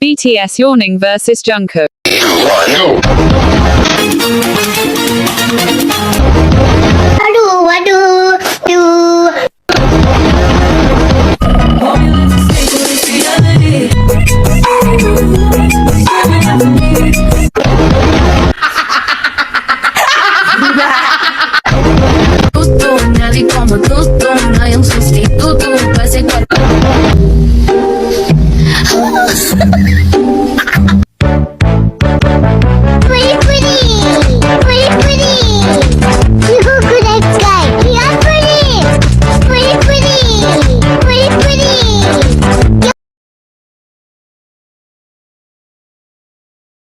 BTS Yawning vs Jungkook. Aduh, aduh, aduh. Gusto, nadie como tú,